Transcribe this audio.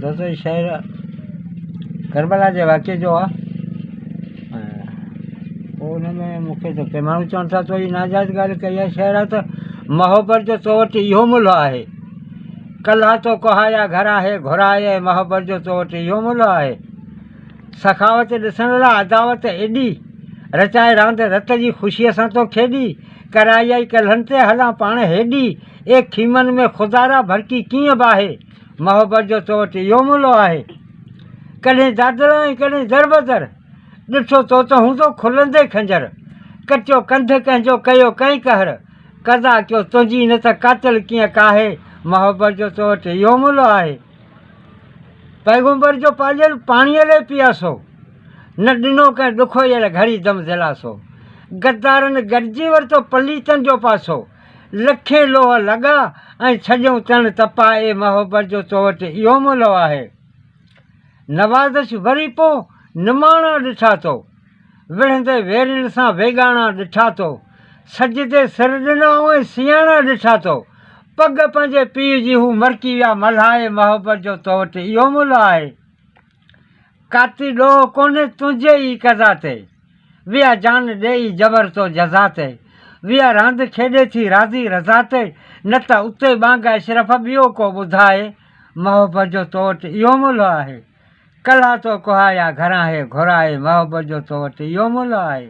दोस्तों शहर करबला जे वाक़े जो आहे पोइ हुन में मूंखे त के माण्हू चवनि था तो ही नाजाइज़ ॻाल्हि कई आहे। शहर आहे त मोहबत जो तो वटि इहो मुल्ह आहे। कल्हा तो कुहाया घरा है घुराए मोहबत जो तो वटि इहो मुल्ह आहे। सखावत ॾिसण लाइ अदावत एॾी रचाए रांदि रत जी ख़ुशीअ सां तो खेॾी कराई आई कल्हनि ते हलां पाण हेॾी ए खीमनि में ख़ुदारा भरकी कीअं बाहे मोहबत जो तो वटि इहो मुल्ह आहे। कॾहिं दादर ऐं कॾहिं दरबदर ॾिठो तो त हूंदो खुलंदे खंजर कटियो कंध कंहिंजो कयो कंहिं कहर कदा कयो तुंहिंजी न त कातिल कीअं काहे मोहबत जो तो वटि इहो मुल्ह आहे। पैगंबर जो पालियल पाणीअ लाइ पियासो न ॾिनो कंहिं ॾुखो ये घड़ी दम दिलासो गद्दारनि गॾिजी वरितो पलीतनि जो पासो लखे लोह लॻा ऐं छॾियऊं तण तपाए मोहबत जो तो वटि इहो मुल्ह आहे। नवाज़श वरी पोइ निमाणा ॾिठा तो विढ़ंदे वेरियुनि सां वेगाणा ॾिठा तो सजदे सिर ॾिना ऐं सियाणा ॾिठा तो पग पंहिंजे पीउ जी हू मरकी विया मल्हाए मोहबत जो तो वटि इहो मुल्ह आहे। काती ॾोह कोन्हे तुंहिंजे ई कज़ा ते विया जान ॾेई जबर तो जज़ा ते विया रांदि खेॾे थी राज़ी रज़ा ते न त उते बांग अशरफ ॿियो को ॿुधाए मोहबत जो तो वटि इहो मुल्ह आहे। कल्हा तो कुहाया घरा है घुराए मोहबत जो तो वटि इहो मुल्ह आहे।